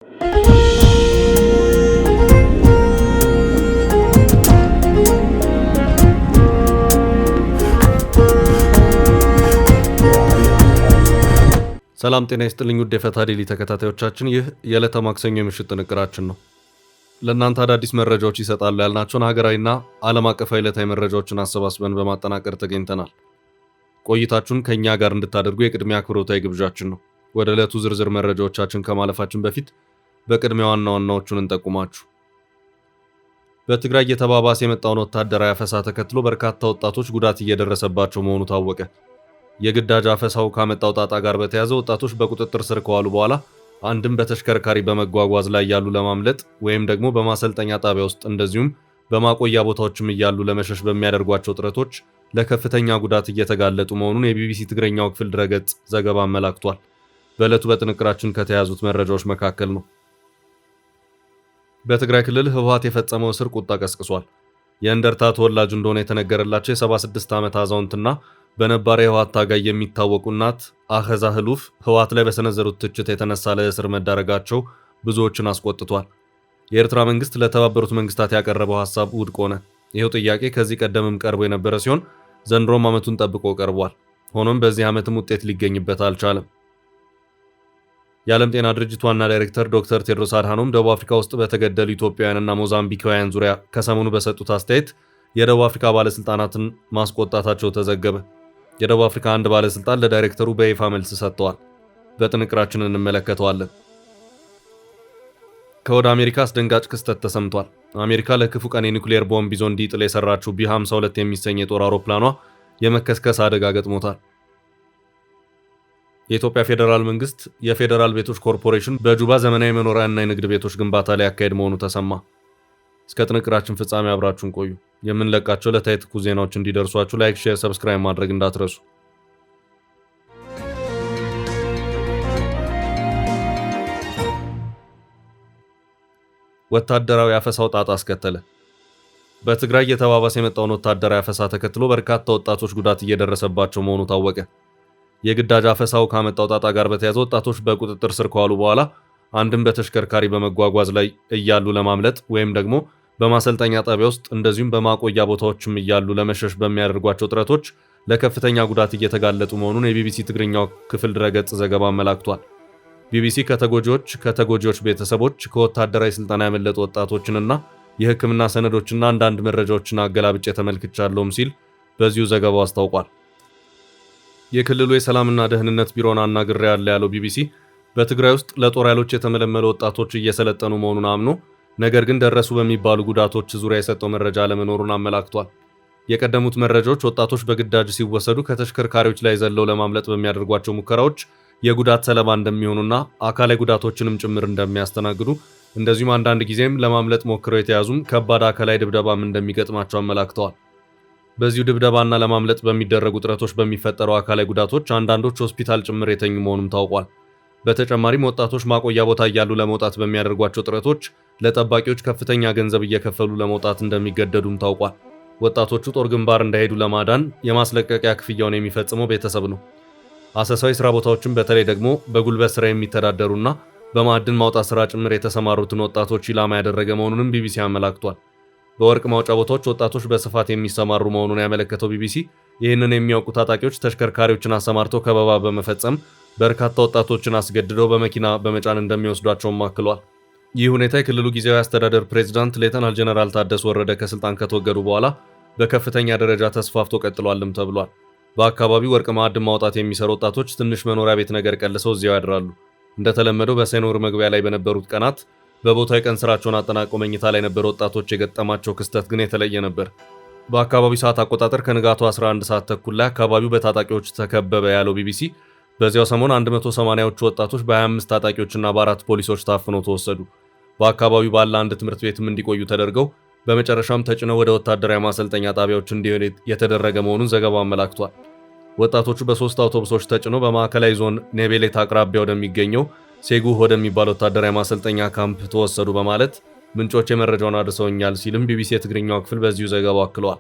ሰላም ጤና ይስጥልኝ ውድ የፈታ ዴሊ ተከታታዮቻችን፣ ይህ የዕለተ ማክሰኞ የምሽት ጥንቅራችን ነው። ለእናንተ አዳዲስ መረጃዎች ይሰጣሉ ያልናቸውን ሀገራዊና ዓለም አቀፋዊ ዕለታዊ መረጃዎችን አሰባስበን በማጠናቀር ተገኝተናል። ቆይታችሁን ከእኛ ጋር እንድታደርጉ የቅድሚያ አክብሮታዊ ግብዣችን ነው። ወደ ዕለቱ ዝርዝር መረጃዎቻችን ከማለፋችን በፊት በቅድሚያ ዋና ዋናዎቹን እንጠቁማችሁ። በትግራይ እየተባባሰ የመጣውን ወታደራዊ አፈሳ ተከትሎ በርካታ ወጣቶች ጉዳት እየደረሰባቸው መሆኑ ታወቀ። የግዳጅ አፈሳው ካመጣው ጣጣ ጋር በተያያዘ ወጣቶች በቁጥጥር ስር ከዋሉ በኋላ አንድም በተሽከርካሪ በመጓጓዝ ላይ ያሉ ለማምለጥ ወይም ደግሞ በማሰልጠኛ ጣቢያ ውስጥ እንደዚሁም በማቆያ ቦታዎችም እያሉ ለመሸሽ በሚያደርጓቸው ጥረቶች ለከፍተኛ ጉዳት እየተጋለጡ መሆኑን የቢቢሲ ትግረኛው ክፍል ድረገጽ ዘገባ አመላክቷል። በዕለቱ በጥንቅራችን ከተያዙት መረጃዎች መካከል ነው። በትግራይ ክልል ህወሓት የፈጸመው እስር ቁጣ ቀስቅሷል። የእንደርታ ተወላጅ እንደሆነ የተነገረላቸው የ76 ዓመት አዛውንትና በነባር የህወሓት ታጋይ የሚታወቁ እናት አኸዛ ህሉፍ ህወሓት ላይ በሰነዘሩት ትችት የተነሳ ለእስር መዳረጋቸው ብዙዎችን አስቆጥቷል። የኤርትራ መንግስት ለተባበሩት መንግስታት ያቀረበው ሐሳብ ውድቅ ሆነ። ይህው ጥያቄ ከዚህ ቀደምም ቀርቦ የነበረ ሲሆን ዘንድሮም ዓመቱን ጠብቆ ቀርቧል። ሆኖም በዚህ ዓመትም ውጤት ሊገኝበት አልቻለም። የዓለም ጤና ድርጅት ዋና ዳይሬክተር ዶክተር ቴድሮስ አድሃኖም ደቡብ አፍሪካ ውስጥ በተገደሉ ኢትዮጵያውያንና ሞዛምቢካውያን ዙሪያ ከሰሞኑ በሰጡት አስተያየት የደቡብ አፍሪካ ባለስልጣናትን ማስቆጣታቸው ተዘገበ። የደቡብ አፍሪካ አንድ ባለስልጣን ለዳይሬክተሩ በይፋ መልስ ሰጥተዋል። በጥንቅራችን እንመለከተዋለን። ከወደ አሜሪካ አስደንጋጭ ክስተት ተሰምቷል። አሜሪካ ለክፉ ቀን የኒውክሌር ቦምብ ይዞ እንዲጥል የሰራችው ቢ52 የሚሰኝ የጦር አውሮፕላኗ የመከስከስ አደጋ ገጥሞታል። የኢትዮጵያ ፌዴራል መንግስት የፌዴራል ቤቶች ኮርፖሬሽን በጁባ ዘመናዊ መኖሪያና የንግድ ቤቶች ግንባታ ላይ ያካሄድ መሆኑ ተሰማ። እስከ ጥንቅራችን ፍጻሜ አብራችሁን ቆዩ። የምንለቃቸው ዕለታዊ ትኩስ ዜናዎች እንዲደርሷችሁ ላይክ፣ ሼር፣ ሰብስክራይብ ማድረግ እንዳትረሱ። ወታደራዊ አፈሳው ጣጣ አስከተለ። በትግራይ እየተባባሰ የመጣውን ወታደራዊ አፈሳ ተከትሎ በርካታ ወጣቶች ጉዳት እየደረሰባቸው መሆኑ ታወቀ። የግዳጅ አፈሳው ካመጣው ጣጣ ጋር በተያያዘ ወጣቶች በቁጥጥር ስር ከዋሉ በኋላ አንድም በተሽከርካሪ በመጓጓዝ ላይ እያሉ ለማምለጥ ወይም ደግሞ በማሰልጠኛ ጣቢያ ውስጥ እንደዚሁም በማቆያ ቦታዎችም እያሉ ለመሸሽ በሚያደርጓቸው ጥረቶች ለከፍተኛ ጉዳት እየተጋለጡ መሆኑን የቢቢሲ ትግርኛው ክፍል ድረገጽ ዘገባ አመላክቷል። ቢቢሲ ከተጎጂዎች ቤተሰቦች፣ ከወታደራዊ ስልጠና ያመለጡ ወጣቶችንና የሕክምና ሰነዶችና አንዳንድ መረጃዎችን አገላብጬ ተመልክቻለሁም ሲል በዚሁ ዘገባው አስታውቋል። የክልሉ የሰላምና ደህንነት ቢሮን አናግሬያለሁ ያለው ቢቢሲ በትግራይ ውስጥ ለጦር ኃይሎች የተመለመሉ ወጣቶች እየሰለጠኑ መሆኑን አምኖ ነገር ግን ደረሱ በሚባሉ ጉዳቶች ዙሪያ የሰጠው መረጃ አለመኖሩን አመላክቷል። የቀደሙት መረጃዎች ወጣቶች በግዳጅ ሲወሰዱ ከተሽከርካሪዎች ላይ ዘለው ለማምለጥ በሚያደርጓቸው ሙከራዎች የጉዳት ሰለባ እንደሚሆኑና አካላዊ ጉዳቶችንም ጭምር እንደሚያስተናግዱ እንደዚሁም አንዳንድ ጊዜም ለማምለጥ ሞክረው የተያዙም ከባድ አካላዊ ድብደባም እንደሚገጥማቸው አመላክተዋል። በዚሁ ድብደባና ለማምለጥ በሚደረጉ ጥረቶች በሚፈጠሩ አካላዊ ጉዳቶች አንዳንዶች ሆስፒታል ጭምር የተኙ መሆኑም ታውቋል። በተጨማሪም ወጣቶች ማቆያ ቦታ እያሉ ለመውጣት በሚያደርጓቸው ጥረቶች ለጠባቂዎች ከፍተኛ ገንዘብ እየከፈሉ ለመውጣት እንደሚገደዱም ታውቋል። ወጣቶቹ ጦር ግንባር እንዳይሄዱ ለማዳን የማስለቀቂያ ክፍያውን የሚፈጽመው ቤተሰብ ነው። አሰሳዊ ስራ ቦታዎችን በተለይ ደግሞ በጉልበት ስራ የሚተዳደሩና በማዕድን ማውጣት ስራ ጭምር የተሰማሩትን ወጣቶች ኢላማ ያደረገ መሆኑንም ቢቢሲ አመላክቷል። በወርቅ ማውጫ ቦታዎች ወጣቶች በስፋት የሚሰማሩ መሆኑን ያመለከተው ቢቢሲ ይህንን የሚያውቁ ታጣቂዎች ተሽከርካሪዎችን አሰማርተው ከበባ በመፈጸም በርካታ ወጣቶችን አስገድደው በመኪና በመጫን እንደሚወስዷቸውም አክሏል። ይህ ሁኔታ የክልሉ ጊዜያዊ አስተዳደር ፕሬዝዳንት ሌተናል ጀነራል ታደሰ ወረደ ከስልጣን ከተወገዱ በኋላ በከፍተኛ ደረጃ ተስፋፍቶ ቀጥሏልም ተብሏል። በአካባቢው ወርቅ ማዕድን ማውጣት የሚሰሩ ወጣቶች ትንሽ መኖሪያ ቤት ነገር ቀልሰው እዚያው ያድራሉ። እንደተለመደው በሰኔ ወር መግቢያ ላይ በነበሩት ቀናት በቦታው የቀን ስራቸውን አጠናቀው መኝታ ላይ የነበሩ ወጣቶች የገጠማቸው ክስተት ግን የተለየ ነበር። በአካባቢው ሰዓት አቆጣጠር ከንጋቱ 11 ሰዓት ተኩል ላይ አካባቢው በታጣቂዎች ተከበበ ያለው ቢቢሲ በዚያው ሰሞን 180ዎቹ ወጣቶች በ25 ታጣቂዎችና በ4 ፖሊሶች ታፍነው ተወሰዱ። በአካባቢው ባለ አንድ ትምህርት ቤትም እንዲቆዩ ተደርገው በመጨረሻም ተጭነው ወደ ወታደራዊ ማሰልጠኛ ጣቢያዎች እንዲሄዱ የተደረገ መሆኑን ዘገባው አመላክቷል። ወጣቶቹ በ3 አውቶቡሶች ተጭነው በማዕከላዊ ዞን ኔቤሌት አቅራቢያ ወደሚገኘው ሴጉ ወደሚባል ወታደራዊ ማሰልጠኛ ካምፕ ተወሰዱ በማለት ምንጮች የመረጃውን አድርሰውኛል ሲልም ቢቢሲ የትግርኛው ክፍል በዚሁ ዘገባው አክሏል።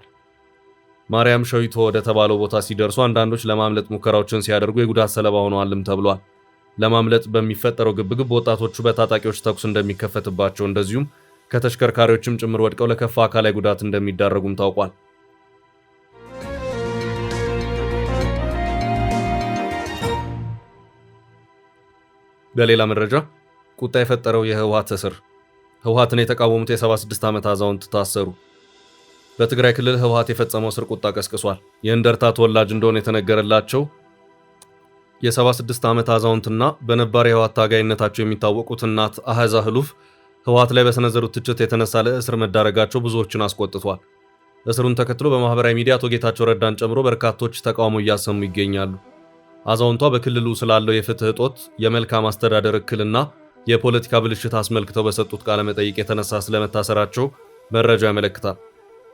ማርያም ሸዊቶ ወደ ተባለው ቦታ ሲደርሱ አንዳንዶች ለማምለጥ ሙከራዎችን ሲያደርጉ የጉዳት ሰለባ ሆነዋልም ተብሏል። ለማምለጥ በሚፈጠረው ግብግብ ወጣቶቹ በታጣቂዎች ተኩስ እንደሚከፈትባቸው እንደዚሁም ከተሽከርካሪዎችም ጭምር ወድቀው ለከፋ አካላዊ ጉዳት እንደሚዳረጉም ታውቋል። በሌላ መረጃ ቁጣ የፈጠረው የህወሓት እስር። ህወሓትን የተቃወሙት የ76 ዓመት አዛውንት ታሰሩ። በትግራይ ክልል ህወሓት የፈጸመው እስር ቁጣ ቀስቅሷል። የእንደርታ ተወላጅ እንደሆነ የተነገረላቸው የ76 ዓመት አዛውንትና በነባር የህወሓት ታጋይነታቸው የሚታወቁት እናት አህዛ ህሉፍ ህወሓት ላይ በሰነዘሩት ትችት የተነሳ ለእስር መዳረጋቸው ብዙዎችን አስቆጥቷል። እስሩን ተከትሎ በማህበራዊ ሚዲያ አቶ ጌታቸው ረዳን ጨምሮ በርካቶች ተቃውሞ እያሰሙ ይገኛሉ። አዛውንቷ በክልሉ ስላለው የፍትህ እጦት፣ የመልካም አስተዳደር እክልና የፖለቲካ ብልሽት አስመልክተው በሰጡት ቃለ መጠይቅ የተነሳ ስለመታሰራቸው መረጃው ያመለክታል።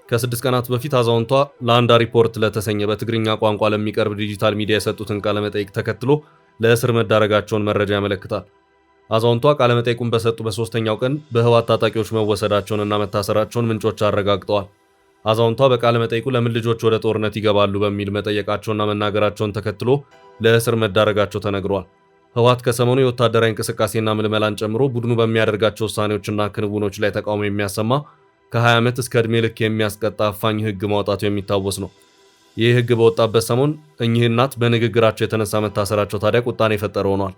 ከ6 ቀናት በፊት አዛውንቷ ለአንዳ ሪፖርት ለተሰኘ በትግርኛ ቋንቋ ለሚቀርብ ዲጂታል ሚዲያ የሰጡትን ቃለ መጠይቅ ተከትሎ ለእስር መዳረጋቸውን መረጃ ያመለክታል። አዛውንቷ ቃለ መጠይቁን በሰጡ በ3ኛው ቀን በህወሓት ታጣቂዎች መወሰዳቸውንና መታሰራቸውን ምንጮች አረጋግጠዋል። አዛውንቷ በቃለ መጠይቁ ለምን ልጆች ወደ ጦርነት ይገባሉ በሚል መጠየቃቸውና መናገራቸውን ተከትሎ ለእስር መዳረጋቸው ተነግሯል። ህወሓት ከሰሞኑ የወታደራዊ እንቅስቃሴና ምልመላን ጨምሮ ቡድኑ በሚያደርጋቸው ውሳኔዎችና ክንውኖች ላይ ተቃውሞ የሚያሰማ ከ20 ዓመት እስከ ዕድሜ ልክ የሚያስቀጣ አፋኝ ህግ ማውጣቱ የሚታወስ ነው። ይህ ህግ በወጣበት ሰሞን እኚህ እናት በንግግራቸው የተነሳ መታሰራቸው ታዲያ ቁጣን የፈጠረ ሆኗል።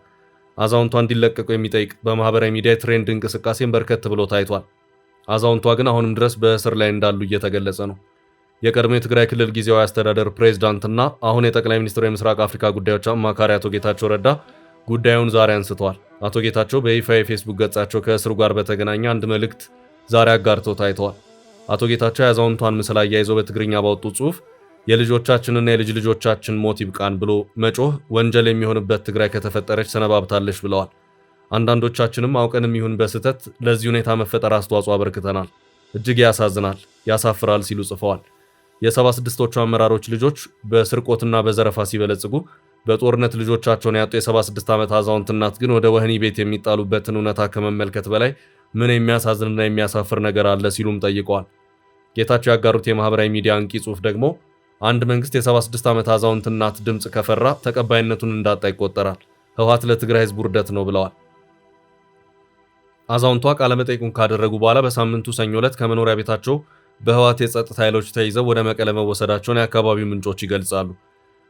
አዛውንቷ እንዲለቀቁ የሚጠይቅ በማህበራዊ ሚዲያ ትሬንድ እንቅስቃሴን በርከት ብሎ ታይቷል። አዛውንቷ ግን አሁንም ድረስ በእስር ላይ እንዳሉ እየተገለጸ ነው። የቀድሞ የትግራይ ክልል ጊዜያዊ አስተዳደር ፕሬዝዳንትና አሁን የጠቅላይ ሚኒስትሩ የምስራቅ አፍሪካ ጉዳዮች አማካሪ አቶ ጌታቸው ረዳ ጉዳዩን ዛሬ አንስተዋል። አቶ ጌታቸው በይፋ የፌስቡክ ገጻቸው ከእስሩ ጋር በተገናኘ አንድ መልእክት ዛሬ አጋርተው ታይተዋል። አቶ ጌታቸው የአዛውንቷን ምስል አያይዘው በትግርኛ ባወጡ ጽሑፍ የልጆቻችንና የልጅ ልጆቻችን ሞት ይብቃን ብሎ መጮህ ወንጀል የሚሆንበት ትግራይ ከተፈጠረች ሰነባብታለች ብለዋል። አንዳንዶቻችንም አውቀንም ይሁን በስህተት ለዚህ ሁኔታ መፈጠር አስተዋጽኦ አበርክተናል። እጅግ ያሳዝናል፣ ያሳፍራል ሲሉ ጽፈዋል። የ76ዎቹ አመራሮች ልጆች በስርቆትና በዘረፋ ሲበለጽጉ በጦርነት ልጆቻቸውን ያጡ የ76 ዓመት አዛውንት እናት ግን ወደ ወህኒ ቤት የሚጣሉበትን እውነታ ከመመልከት በላይ ምን የሚያሳዝንና የሚያሳፍር ነገር አለ ሲሉም ጠይቀዋል። ጌታቸው ያጋሩት የማህበራዊ ሚዲያ አንቂ ጽሑፍ ደግሞ አንድ መንግስት የ76 ዓመት አዛውንት እናት ድምፅ ከፈራ ተቀባይነቱን እንዳጣ ይቆጠራል። ህወሓት ለትግራይ ህዝብ ውርደት ነው ብለዋል። አዛውንቷ ቃለመጠይቁን ካደረጉ በኋላ በሳምንቱ ሰኞ ዕለት ከመኖሪያ ቤታቸው በህወሓት የጸጥታ ኃይሎች ተይዘው ወደ መቀለ መወሰዳቸውን የአካባቢው ምንጮች ይገልጻሉ።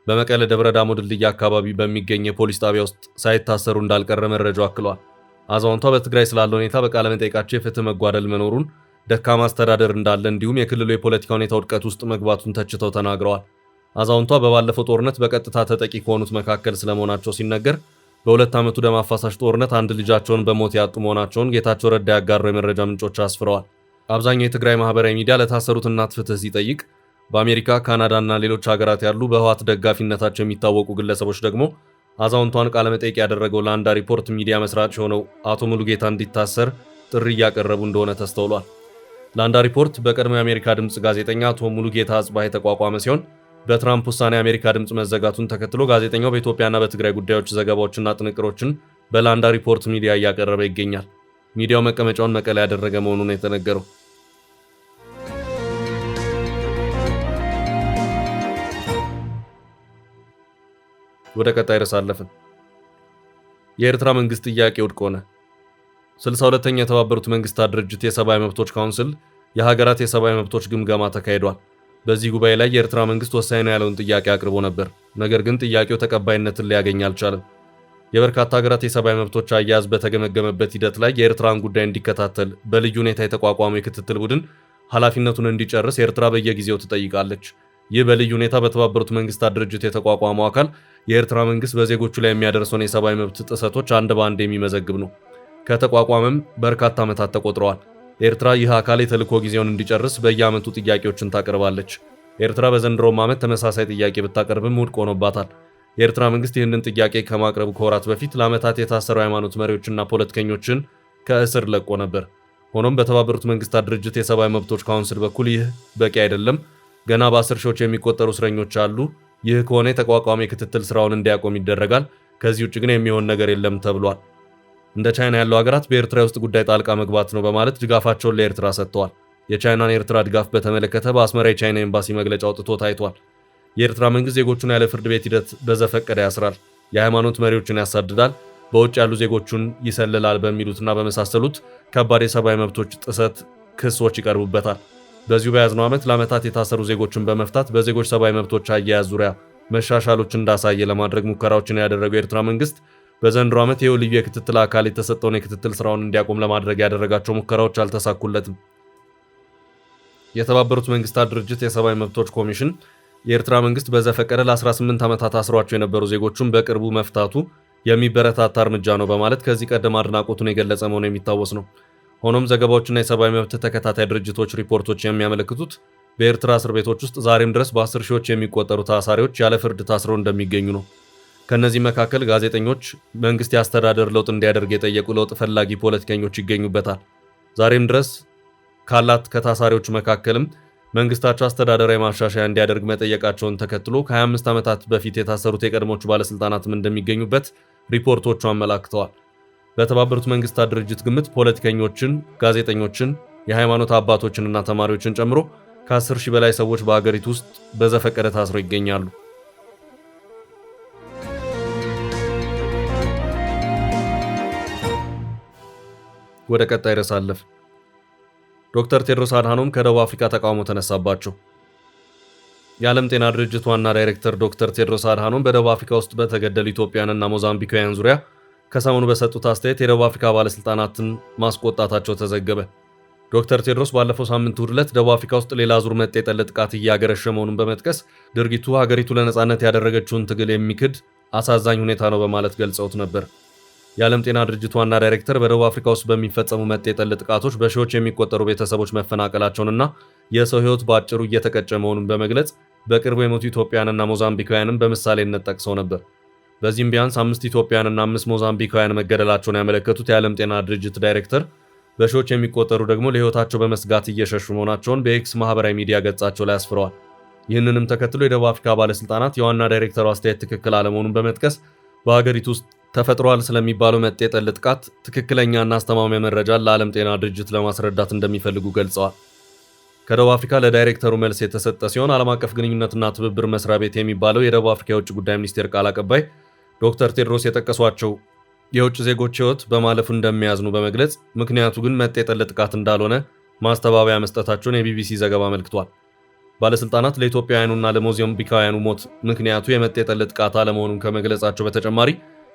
በመቀለ ደብረ ዳሞ ድልድይ አካባቢ በሚገኝ የፖሊስ ጣቢያ ውስጥ ሳይታሰሩ እንዳልቀረ መረጃው አክሏል። አዛውንቷ በትግራይ ስላለው ሁኔታ በቃለመጠይቃቸው የፍትህ መጓደል መኖሩን፣ ደካማ አስተዳደር እንዳለ እንዲሁም የክልሉ የፖለቲካ ሁኔታ ውድቀት ውስጥ መግባቱን ተችተው ተናግረዋል። አዛውንቷ በባለፈው ጦርነት በቀጥታ ተጠቂ ከሆኑት መካከል ስለመሆናቸው ሲነገር በሁለት ዓመቱ ደም አፋሳሽ ጦርነት አንድ ልጃቸውን በሞት ያጡ መሆናቸውን ጌታቸው ረዳ ያጋሩ የመረጃ ምንጮች አስፍረዋል። አብዛኛው የትግራይ ማህበራዊ ሚዲያ ለታሰሩት እናት ፍትህ ሲጠይቅ፣ በአሜሪካ፣ ካናዳ እና ሌሎች ሀገራት ያሉ በህወሓት ደጋፊነታቸው የሚታወቁ ግለሰቦች ደግሞ አዛውንቷን ቃለመጠይቅ ያደረገው ለአንዳ ሪፖርት ሚዲያ መስራች የሆነው አቶ ሙሉጌታ እንዲታሰር ጥሪ እያቀረቡ እንደሆነ ተስተውሏል። ለአንዳ ሪፖርት በቀድሞ የአሜሪካ ድምፅ ጋዜጠኛ አቶ ሙሉጌታ አጽባህ የተቋቋመ ሲሆን በትራምፕ ውሳኔ የአሜሪካ ድምፅ መዘጋቱን ተከትሎ ጋዜጠኛው በኢትዮጵያና በትግራይ ጉዳዮች ዘገባዎችና ጥንቅሮችን በላንዳ ሪፖርት ሚዲያ እያቀረበ ይገኛል። ሚዲያው መቀመጫውን መቀለ ያደረገ መሆኑን የተነገረው። ወደ ቀጣይ ርዕስ አለፍን። የኤርትራ መንግስት ጥያቄ ውድቅ ሆነ። 62ኛ የተባበሩት መንግስታት ድርጅት የሰብአዊ መብቶች ካውንስል የሀገራት የሰብአዊ መብቶች ግምገማ ተካሂዷል። በዚህ ጉባኤ ላይ የኤርትራ መንግስት ወሳኝ ነው ያለውን ጥያቄ አቅርቦ ነበር። ነገር ግን ጥያቄው ተቀባይነትን ሊያገኝ አልቻለም። የበርካታ ሀገራት የሰብአዊ መብቶች አያያዝ በተገመገመበት ሂደት ላይ የኤርትራን ጉዳይ እንዲከታተል በልዩ ሁኔታ የተቋቋመው የክትትል ቡድን ኃላፊነቱን እንዲጨርስ ኤርትራ በየጊዜው ትጠይቃለች። ይህ በልዩ ሁኔታ በተባበሩት መንግስታት ድርጅት የተቋቋመው አካል የኤርትራ መንግስት በዜጎቹ ላይ የሚያደርሰውን የሰብአዊ መብት ጥሰቶች አንድ በአንድ የሚመዘግብ ነው። ከተቋቋመም በርካታ ዓመታት ተቆጥረዋል። ኤርትራ ይህ አካል የተልእኮ ጊዜውን እንዲጨርስ በየዓመቱ ጥያቄዎችን ታቀርባለች። ኤርትራ በዘንድሮም ዓመት ተመሳሳይ ጥያቄ ብታቀርብም ውድቅ ሆኖባታል። የኤርትራ መንግስት ይህንን ጥያቄ ከማቅረቡ ከወራት በፊት ለዓመታት የታሰሩ ሃይማኖት መሪዎችና ፖለቲከኞችን ከእስር ለቆ ነበር። ሆኖም በተባበሩት መንግስታት ድርጅት የሰብአዊ መብቶች ካውንስል በኩል ይህ በቂ አይደለም፣ ገና በ10 ሺዎች የሚቆጠሩ እስረኞች አሉ፣ ይህ ከሆነ የተቋቋመ የክትትል ስራውን እንዲያቆም ይደረጋል፣ ከዚህ ውጭ ግን የሚሆን ነገር የለም ተብሏል። እንደ ቻይና ያሉ ሀገራት በኤርትራ ውስጥ ጉዳይ ጣልቃ መግባት ነው በማለት ድጋፋቸውን ለኤርትራ ሰጥተዋል። የቻይናን የኤርትራ ድጋፍ በተመለከተ በአስመራ የቻይና ኤምባሲ መግለጫ አውጥቶ ታይቷል። የኤርትራ መንግስት ዜጎቹን ያለ ፍርድ ቤት ሂደት በዘፈቀደ ያስራል፣ የሃይማኖት መሪዎችን ያሳድዳል፣ በውጭ ያሉ ዜጎቹን ይሰልላል በሚሉትና በመሳሰሉት ከባድ የሰብአዊ መብቶች ጥሰት ክሶች ይቀርቡበታል። በዚሁ በያዝነው ዓመት ለዓመታት የታሰሩ ዜጎችን በመፍታት በዜጎች ሰብአዊ መብቶች አያያዝ ዙሪያ መሻሻሎች እንዳሳየ ለማድረግ ሙከራዎችን ያደረገው የኤርትራ መንግስት በዘንድሮ ዓመት ይኸው ልዩ የክትትል አካል የተሰጠውን የክትትል ስራውን እንዲያቆም ለማድረግ ያደረጋቸው ሙከራዎች አልተሳኩለትም። የተባበሩት መንግስታት ድርጅት የሰብአዊ መብቶች ኮሚሽን የኤርትራ መንግስት በዘፈቀደ ለ18 ዓመታት አስሯቸው የነበሩ ዜጎችን በቅርቡ መፍታቱ የሚበረታታ እርምጃ ነው በማለት ከዚህ ቀደም አድናቆቱን የገለጸ መሆኑ የሚታወስ ነው። ሆኖም ዘገባዎችና የሰብአዊ መብት ተከታታይ ድርጅቶች ሪፖርቶች የሚያመለክቱት በኤርትራ እስር ቤቶች ውስጥ ዛሬም ድረስ በ10 ሺዎች የሚቆጠሩ ታሳሪዎች ያለ ፍርድ ታስረው እንደሚገኙ ነው። ከነዚህ መካከል ጋዜጠኞች፣ መንግስት የአስተዳደር ለውጥ እንዲያደርግ የጠየቁ ለውጥ ፈላጊ ፖለቲከኞች ይገኙበታል። ዛሬም ድረስ ካላት ከታሳሪዎች መካከልም መንግስታቸው አስተዳደራዊ ማሻሻያ እንዲያደርግ መጠየቃቸውን ተከትሎ ከ25 ዓመታት በፊት የታሰሩት የቀድሞቹ ባለስልጣናትም እንደሚገኙበት ሪፖርቶቹ አመላክተዋል። በተባበሩት መንግስታት ድርጅት ግምት ፖለቲከኞችን፣ ጋዜጠኞችን፣ የሃይማኖት አባቶችንና ተማሪዎችን ጨምሮ ከ10 ሺህ በላይ ሰዎች በሀገሪቱ ውስጥ በዘፈቀደ ታስረው ይገኛሉ። ወደ ቀጣይ ርዕስ አለፍ። ዶክተር ቴድሮስ አድሃኖም ከደቡብ አፍሪካ ተቃውሞ ተነሳባቸው። የዓለም ጤና ድርጅት ዋና ዳይሬክተር ዶክተር ቴድሮስ አድሃኖም በደቡብ አፍሪካ ውስጥ በተገደሉ ኢትዮጵያውያንና ሞዛምቢካውያን ዙሪያ ከሰሞኑ በሰጡት አስተያየት የደቡብ አፍሪካ ባለስልጣናትን ማስቆጣታቸው ተዘገበ። ዶክተር ቴድሮስ ባለፈው ሳምንት እሁድ ዕለት ደቡብ አፍሪካ ውስጥ ሌላ ዙር መጤ ጠል ጥቃት እያገረሸ መሆኑን በመጥቀስ ድርጊቱ ሀገሪቱ ለነጻነት ያደረገችውን ትግል የሚክድ አሳዛኝ ሁኔታ ነው በማለት ገልጸውት ነበር። የዓለም ጤና ድርጅት ዋና ዳይሬክተር በደቡብ አፍሪካ ውስጥ በሚፈጸሙ መጤ ጠል ጥቃቶች በሺዎች የሚቆጠሩ ቤተሰቦች መፈናቀላቸውንና የሰው ሕይወት በአጭሩ እየተቀጨ መሆኑን በመግለጽ በቅርቡ የሞቱ ኢትዮጵያውያንና ሞዛምቢካውያንን በምሳሌነት ጠቅሰው ነበር። በዚህም ቢያንስ 5 ኢትዮጵያውያንና 5 ሞዛምቢካውያን መገደላቸውን ያመለከቱት የዓለም ጤና ድርጅት ዳይሬክተር በሺዎች የሚቆጠሩ ደግሞ ለሕይወታቸው በመስጋት እየሸሹ መሆናቸውን በኤክስ ማህበራዊ ሚዲያ ገጻቸው ላይ አስፍረዋል። ይህንንም ተከትሎ የደቡብ አፍሪካ ባለስልጣናት የዋና ዳይሬክተሩ አስተያየት ትክክል አለመሆኑን በመጥቀስ በሀገሪቱ ውስጥ ተፈጥሯል ስለሚባለው መጤ ጠል ጥቃት ትክክለኛና አስተማማኝ መረጃን ለዓለም ጤና ድርጅት ለማስረዳት እንደሚፈልጉ ገልጸዋል። ከደቡብ አፍሪካ ለዳይሬክተሩ መልስ የተሰጠ ሲሆን ዓለም አቀፍ ግንኙነትና ትብብር መስሪያ ቤት የሚባለው የደቡብ አፍሪካ የውጭ ጉዳይ ሚኒስቴር ቃል አቀባይ ዶክተር ቴድሮስ የጠቀሷቸው የውጭ ዜጎች ሕይወት በማለፉ እንደሚያዝኑ በመግለጽ ምክንያቱ ግን መጤ ጠል ጥቃት እንዳልሆነ ማስተባበያ መስጠታቸውን የቢቢሲ ዘገባ አመልክቷል። ባለስልጣናት ለኢትዮጵያውያኑና ለሞዛምቢካውያኑ ሞት ምክንያቱ የመጤ ጠል ጥቃት አለመሆኑን ከመግለጻቸው በተጨማሪ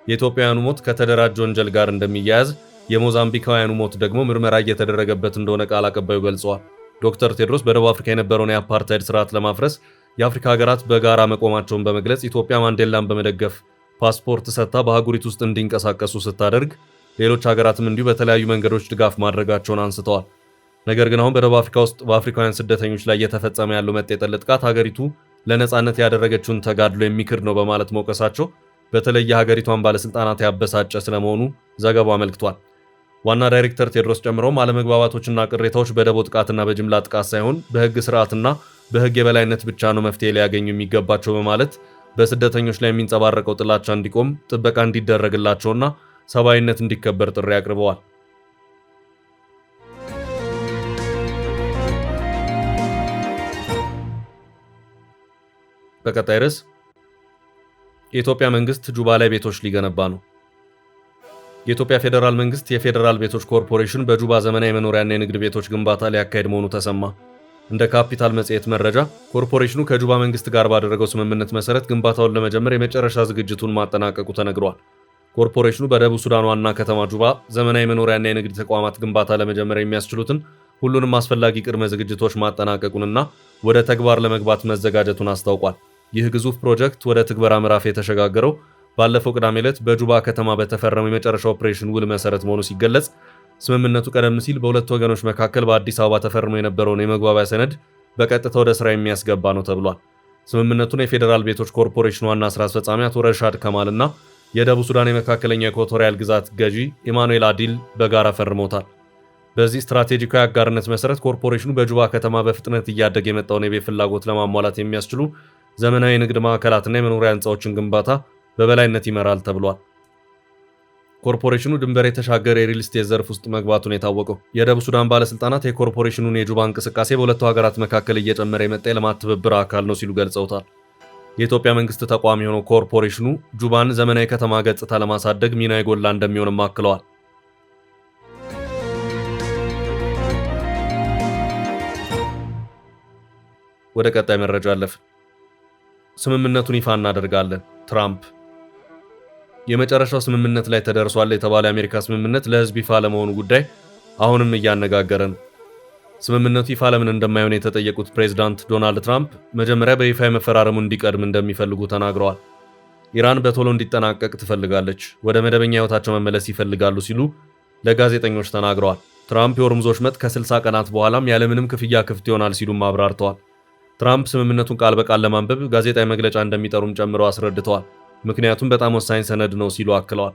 የኢትዮጵያውያኑ ሞት ከተደራጀ ወንጀል ጋር እንደሚያያዝ፣ የሞዛምቢካውያኑ ሞት ደግሞ ምርመራ እየተደረገበት እንደሆነ ቃል አቀባዩ ገልጸዋል። ዶክተር ቴድሮስ በደቡብ አፍሪካ የነበረውን የአፓርታይድ ስርዓት ለማፍረስ የአፍሪካ ሀገራት በጋራ መቆማቸውን በመግለጽ ኢትዮጵያ ማንዴላን በመደገፍ ፓስፖርት ሰጥታ በአህጉሪቱ ውስጥ እንዲንቀሳቀሱ ስታደርግ ሌሎች ሀገራትም እንዲሁ በተለያዩ መንገዶች ድጋፍ ማድረጋቸውን አንስተዋል። ነገር ግን አሁን በደቡብ አፍሪካ ውስጥ በአፍሪካውያን ስደተኞች ላይ እየተፈጸመ ያለው መጤ ጠል ጥቃት ሀገሪቱ ለነጻነት ያደረገችውን ተጋድሎ የሚክድ ነው በማለት መውቀሳቸው በተለይ የሀገሪቷን ባለስልጣናት ያበሳጨ ስለመሆኑ ዘገባው አመልክቷል። ዋና ዳይሬክተር ቴድሮስ ጨምሮም አለመግባባቶችና ቅሬታዎች በደቦ ጥቃትና በጅምላ ጥቃት ሳይሆን በህግ ስርዓትና በህግ የበላይነት ብቻ ነው መፍትሄ ሊያገኙ የሚገባቸው በማለት በስደተኞች ላይ የሚንጸባረቀው ጥላቻ እንዲቆም፣ ጥበቃ እንዲደረግላቸውና ሰብአዊነት እንዲከበር ጥሪ አቅርበዋል። በቀጣይ ርዕስ የኢትዮጵያ መንግስት ጁባ ላይ ቤቶች ሊገነባ ነው። የኢትዮጵያ ፌዴራል መንግስት የፌዴራል ቤቶች ኮርፖሬሽን በጁባ ዘመናዊ የመኖሪያና የንግድ ቤቶች ግንባታ ሊያካሄድ መሆኑ ተሰማ። እንደ ካፒታል መጽሔት መረጃ ኮርፖሬሽኑ ከጁባ መንግስት ጋር ባደረገው ስምምነት መሰረት ግንባታውን ለመጀመር የመጨረሻ ዝግጅቱን ማጠናቀቁ ተነግሯል። ኮርፖሬሽኑ በደቡብ ሱዳን ዋና ከተማ ጁባ ዘመናዊ መኖሪያና የንግድ ተቋማት ግንባታ ለመጀመር የሚያስችሉትን ሁሉንም አስፈላጊ ቅድመ ዝግጅቶች ማጠናቀቁንና ወደ ተግባር ለመግባት መዘጋጀቱን አስታውቋል። ይህ ግዙፍ ፕሮጀክት ወደ ትግበራ ምዕራፍ የተሸጋገረው ባለፈው ቅዳሜ ዕለት በጁባ ከተማ በተፈረመው የመጨረሻ ኦፕሬሽን ውል መሰረት መሆኑ ሲገለጽ፣ ስምምነቱ ቀደም ሲል በሁለቱ ወገኖች መካከል በአዲስ አበባ ተፈርሞ የነበረውን የመግባቢያ ሰነድ በቀጥታ ወደ ስራ የሚያስገባ ነው ተብሏል። ስምምነቱን የፌዴራል ቤቶች ኮርፖሬሽን ዋና ስራ አስፈጻሚ አቶ ረሻድ ከማል እና የደቡብ ሱዳን የመካከለኛ ኢኳቶሪያል ግዛት ገዢ ኢማኑኤል አዲል በጋራ ፈርመውታል። በዚህ ስትራቴጂካዊ አጋርነት መሰረት ኮርፖሬሽኑ በጁባ ከተማ በፍጥነት እያደገ የመጣውን የቤት ፍላጎት ለማሟላት የሚያስችሉ ዘመናዊ የንግድ ማዕከላትና የመኖሪያ ህንፃዎችን ግንባታ በበላይነት ይመራል ተብሏል። ኮርፖሬሽኑ ድንበር የተሻገረ የሪል ስቴት ዘርፍ ውስጥ መግባቱን የታወቀው የደቡብ ሱዳን ባለስልጣናት የኮርፖሬሽኑን የጁባ እንቅስቃሴ በሁለቱ ሀገራት መካከል እየጨመረ የመጣ የልማት ትብብር አካል ነው ሲሉ ገልጸውታል። የኢትዮጵያ መንግስት ተቋም የሆነው ኮርፖሬሽኑ ጁባን ዘመናዊ ከተማ ገጽታ ለማሳደግ ሚና የጎላ እንደሚሆንም አክለዋል። ወደ ቀጣይ መረጃ አለፍ። ስምምነቱን ይፋ እናደርጋለን። ትራምፕ የመጨረሻው ስምምነት ላይ ተደርሷል የተባለ የአሜሪካ ስምምነት ለህዝብ ይፋ ለመሆኑ ጉዳይ አሁንም እያነጋገረ ነው። ስምምነቱ ይፋ ለምን እንደማይሆን የተጠየቁት ፕሬዝዳንት ዶናልድ ትራምፕ መጀመሪያ በይፋ የመፈራረሙ እንዲቀድም እንደሚፈልጉ ተናግረዋል። ኢራን በቶሎ እንዲጠናቀቅ ትፈልጋለች፣ ወደ መደበኛ ህይወታቸው መመለስ ይፈልጋሉ ሲሉ ለጋዜጠኞች ተናግረዋል። ትራምፕ የሆርሙዝ ወሽመጥ ከ60 ቀናት በኋላም ያለምንም ክፍያ ክፍት ይሆናል ሲሉም አብራርተዋል። ትራምፕ ስምምነቱን ቃል በቃል ለማንበብ ጋዜጣዊ መግለጫ እንደሚጠሩም ጨምረው አስረድተዋል። ምክንያቱም በጣም ወሳኝ ሰነድ ነው ሲሉ አክለዋል።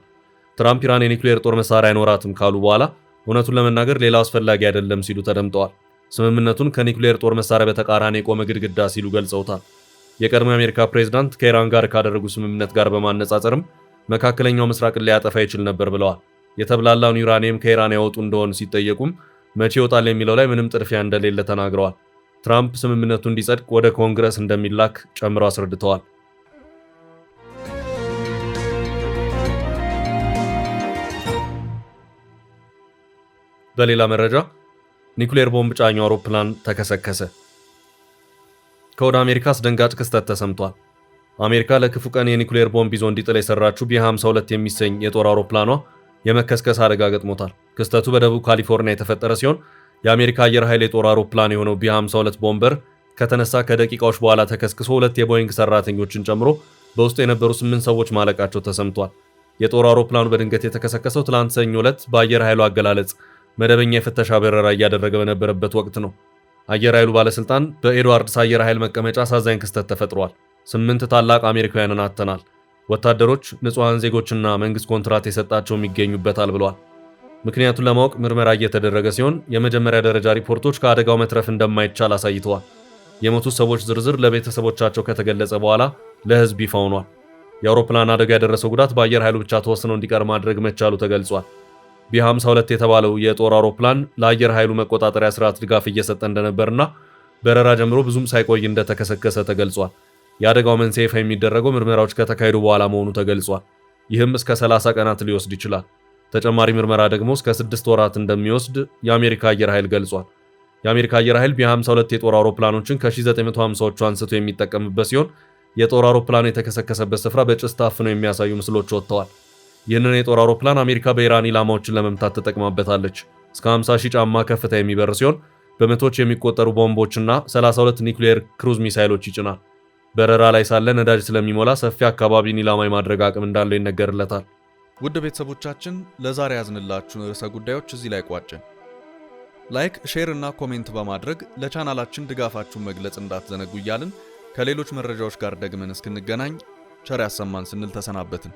ትራምፕ ኢራን የኒውክሌር ጦር መሳሪያ አይኖራትም ካሉ በኋላ እውነቱን ለመናገር ሌላው አስፈላጊ አይደለም ሲሉ ተደምጠዋል። ስምምነቱን ከኒውክሌር ጦር መሳሪያ በተቃራኒ የቆመ ግድግዳ ሲሉ ገልጸውታል። የቀድሞ የአሜሪካ ፕሬዝዳንት ከኢራን ጋር ካደረጉ ስምምነት ጋር በማነጻጸርም መካከለኛው ምስራቅን ሊያጠፋ ይችል ነበር ብለዋል። የተብላላውን ዩራኒየም ከኢራን ያወጡ እንደሆኑ ሲጠየቁም መቼ ይወጣል የሚለው ላይ ምንም ጥድፊያ እንደሌለ ተናግረዋል። ትራምፕ ስምምነቱ እንዲጸድቅ ወደ ኮንግረስ እንደሚላክ ጨምረው አስረድተዋል። በሌላ መረጃ ኒውክሌር ቦምብ ጫኙ አውሮፕላን ተከሰከሰ። ከወደ አሜሪካ አስደንጋጭ ክስተት ተሰምቷል። አሜሪካ ለክፉ ቀን የኒውክሌር ቦምብ ይዞ እንዲጥል የሰራችው ቢ52 የሚሰኝ የጦር አውሮፕላኗ የመከስከስ አደጋ ገጥሞታል። ክስተቱ በደቡብ ካሊፎርኒያ የተፈጠረ ሲሆን የአሜሪካ አየር ኃይል የጦር አውሮፕላን የሆነው ቢ52 ቦምበር ከተነሳ ከደቂቃዎች በኋላ ተከስክሶ 2 የቦይንግ ሰራተኞችን ጨምሮ በውስጡ የነበሩ 8 ሰዎች ማለቃቸው ተሰምቷል። የጦር አውሮፕላኑ በድንገት የተከሰከሰው ትላንት ሰኞ ዕለት በአየር ኃይሉ አገላለጽ መደበኛ የፍተሻ በረራ እያደረገ በነበረበት ወቅት ነው። አየር ኃይሉ ባለስልጣን በኤድዋርድስ አየር ኃይል መቀመጫ አሳዛኝ ክስተት ተፈጥሯል። 8 ታላቅ አሜሪካውያንን አጥተናል። ወታደሮች፣ ንጹሃን ዜጎችና መንግስት ኮንትራት የሰጣቸውም ይገኙበታል ብለዋል። ምክንያቱን ለማወቅ ምርመራ እየተደረገ ሲሆን የመጀመሪያ ደረጃ ሪፖርቶች ከአደጋው መትረፍ እንደማይቻል አሳይተዋል። የሞቱት ሰዎች ዝርዝር ለቤተሰቦቻቸው ከተገለጸ በኋላ ለህዝብ ይፋ ሆኗል። የአውሮፕላን አደጋ ያደረሰው ጉዳት በአየር ኃይሉ ብቻ ተወስኖ እንዲቀር ማድረግ መቻሉ ተገልጿል። ቢ52 የተባለው የጦር አውሮፕላን ለአየር ኃይሉ መቆጣጠሪያ ስርዓት ድጋፍ እየሰጠ እንደነበርና በረራ ጀምሮ ብዙም ሳይቆይ እንደተከሰከሰ ተገልጿል። የአደጋው መንስኤ ይፋ የሚደረገው ምርመራዎች ከተካሄዱ በኋላ መሆኑ ተገልጿል። ይህም እስከ 30 ቀናት ሊወስድ ይችላል። ተጨማሪ ምርመራ ደግሞ እስከ 6 ወራት እንደሚወስድ የአሜሪካ አየር ኃይል ገልጿል። የአሜሪካ አየር ኃይል ቢ52 የጦር አውሮፕላኖችን ከ1950ዎቹ አንስቶ የሚጠቀምበት ሲሆን የጦር አውሮፕላኑ የተከሰከሰበት ስፍራ በጭስ ታፍነው የሚያሳዩ ምስሎች ወጥተዋል። ይህንን የጦር አውሮፕላን አሜሪካ በኢራን ኢላማዎችን ለመምታት ተጠቅማበታለች። እስከ 50,000 ጫማ ከፍታ የሚበር ሲሆን በመቶዎች የሚቆጠሩ ቦምቦችና 32 ኒውክሌር ክሩዝ ሚሳይሎች ይጭናል። በረራ ላይ ሳለ ነዳጅ ስለሚሞላ ሰፊ አካባቢን ኢላማ የማድረግ አቅም እንዳለው ይነገርለታል። ውድ ቤተሰቦቻችን ለዛሬ ያዝንላችሁን ርዕሰ ጉዳዮች እዚህ ላይ ቋጭን። ላይክ፣ ሼር እና ኮሜንት በማድረግ ለቻናላችን ድጋፋችሁን መግለጽ እንዳትዘነጉ እያልን ከሌሎች መረጃዎች ጋር ደግመን እስክንገናኝ ቸር ያሰማን ስንል ተሰናበትን።